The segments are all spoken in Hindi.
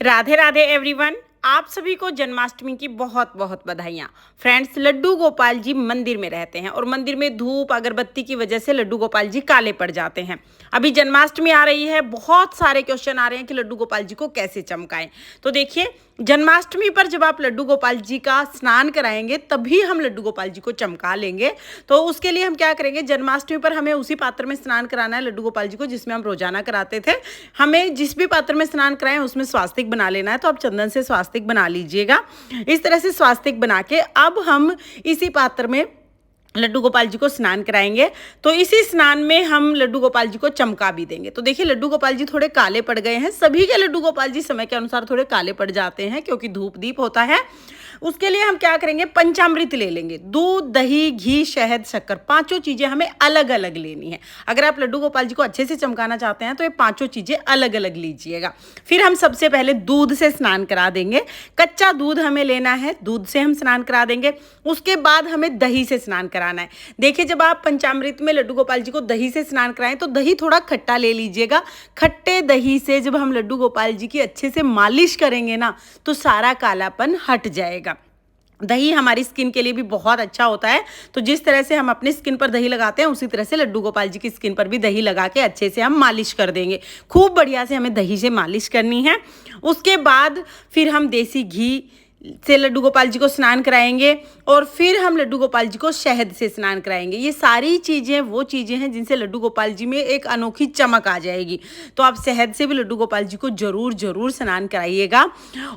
राधे राधे एवरीवन। आप सभी को जन्माष्टमी की बहुत बहुत बधाइयाँ। फ्रेंड्स, लड्डू गोपाल जी मंदिर में रहते हैं और मंदिर में धूप अगरबत्ती की वजह से लड्डू गोपाल जी काले पड़ जाते हैं। अभी जन्माष्टमी आ रही है, बहुत सारे क्वेश्चन आ रहे हैं कि लड्डू गोपाल जी को कैसे चमकाएं। तो देखिए, जन्माष्टमी पर जब आप लड्डू गोपाल जी का स्नान कराएंगे तभी हम लड्डू गोपाल जी को चमका लेंगे। तो उसके लिए हम क्या करेंगे, जन्माष्टमी पर हमें उसी पात्र में स्नान कराना है लड्डू गोपाल जी को जिसमें हम रोजाना कराते थे। हमें जिस भी पात्र में स्नान कराएं उसमें स्वास्तिक बना लेना है। तो आप चंदन से स्वास्तिक बना लीजिएगा। इस तरह से स्वास्तिक बना के अब हम इसी पात्र में लड्डू गोपाल जी को स्नान कराएंगे। तो इसी स्नान में हम लड्डू गोपाल जी को चमका भी देंगे। तो देखिए, लड्डू गोपाल जी थोड़े काले पड़ गए हैं। सभी के लड्डू गोपाल जी समय के अनुसार थोड़े काले पड़ जाते हैं क्योंकि धूप दीप होता है। उसके लिए हम क्या करेंगे, पंचामृत ले लेंगे। दूध, दही, घी, शहद, शक्कर, पांचों चीजें हमें अलग अलग लेनी है। अगर आप लड्डू गोपाल जी को अच्छे से चमकाना चाहते हैं तो ये पांचों चीजें अलग अलग लीजिएगा। फिर हम सबसे पहले दूध से स्नान करा देंगे। कच्चा दूध हमें लेना है, दूध से हम स्नान करा देंगे। उसके बाद हमें दही से स्नान कराना है। देखिए, जब आप पंचामृत में लड्डू गोपाल जी को दही से स्नान कराएं तो दही थोड़ा खट्टा ले लीजिएगा। खट्टे दही से जब हम लड्डू गोपाल जी की अच्छे से मालिश करेंगे ना तो सारा कालापन हट जाएगा। दही हमारी स्किन के लिए भी बहुत अच्छा होता है। तो जिस तरह से हम अपनी स्किन पर दही लगाते हैं उसी तरह से लड्डू गोपाल जी की स्किन पर भी दही लगा के अच्छे से हम मालिश कर देंगे। खूब बढ़िया से हमें दही से मालिश करनी है। उसके बाद फिर हम देसी घी से लड्डू गोपाल जी को स्नान कराएंगे और फिर हम लड्डू गोपाल जी को शहद से स्नान कराएंगे। ये सारी चीज़ें वो चीज़ें हैं जिनसे लड्डू गोपाल जी में एक अनोखी चमक आ जाएगी। तो आप शहद से भी लड्डू गोपाल जी को ज़रूर ज़रूर स्नान कराइएगा।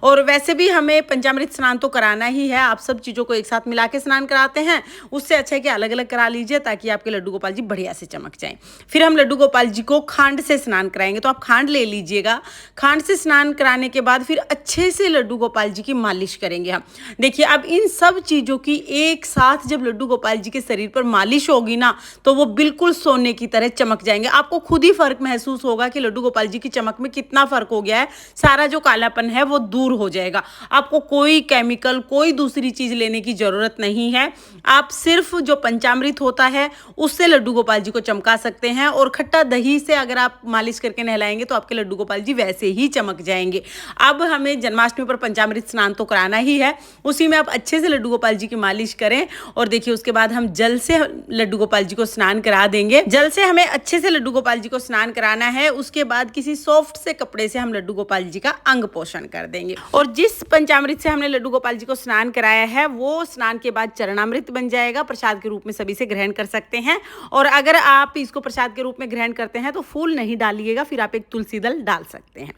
और वैसे भी हमें पंचामृत स्नान तो कराना ही है। आप सब चीज़ों को एक साथ मिला के स्नान कराते हैं, उससे अच्छा है कि अलग अलग करा लीजिए ताकि आपके लड्डू गोपाल जी बढ़िया से चमक जाएँ। फिर हम लड्डू गोपाल जी को खांड से स्नान कराएंगे। तो आप खांड ले लीजिएगा। खांड से स्नान कराने के बाद फिर अच्छे से लड्डू गोपाल जी की मालिश करेंगे हम। देखिए, अब इन सब चीज़ों की एक साथ जब लड्डू गोपाल जी के शरीर पर मालिश होगी ना तो वो बिल्कुल सोने की तरह चमक जाएंगे। आपको खुद ही फर्क महसूस होगा कि लड्डू गोपाल जी की चमक में कितना फर्क हो गया है। सारा जो कालापन है वो दूर हो जाएगा। आपको कोई केमिकल, कोई दूसरी चीज़ लेने की ज़रूरत नहीं है। आप सिर्फ जो पंचामृत होता है उससे लड्डू गोपाल जी को चमका सकते हैं। और खट्टा दही से अगर आप मालिश करके नहलाएंगे तो आपके लड्डू गोपाल जी वैसे ही चमक जाएंगे। अब हमें जन्माष्टमी पर पंचामृत स्नान तो कराना ही है। उसी में आप अच्छे से लड्डू गोपाल जी की मालिश करें। और देखिए, उसके बाद हम जल से लड्डू गोपाल जी को स्नान करा देंगे। जल से हमें अच्छे से लड्डू गोपाल जी को स्नान कराना है। उसके बाद किसी सॉफ्ट से कपड़े से हम लड्डू गोपाल जी का अंग पोषण कर देंगे। और जिस पंचामृत से हमने लड्डू गोपाल जी को स्नान कराया है वो स्नान के बाद चरणामृत बन जाएगा। प्रसाद के रूप में सभी से ग्रहण कर सकते हैं। और अगर आप इसको प्रसाद के रूप में ग्रहण करते हैं तो फूल नहीं डालिएगा, फिर आप एक तुलसी दल डाल सकते हैं।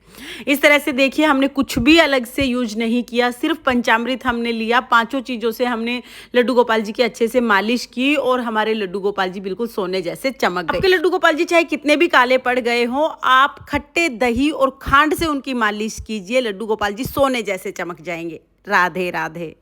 इस तरह से देखिए, हमने कुछ भी अलग से यूज नहीं किया, सिर्फ पंचामृत हमने लिया। पांचों चीज़ों से हमने लड्डू गोपाल जी की अच्छे से मालिश की और हमारे लड्डू गोपाल जी बिल्कुल सोने जैसे चमक गए। आपके लड्डू गोपाल जी चाहे कितने भी काले पड़ गए हों, आप खट्टे दही और खांड से उनकी मालिश कीजिए, लड्डू गोपाल जी सोने जैसे चमक जाएंगे। राधे राधे।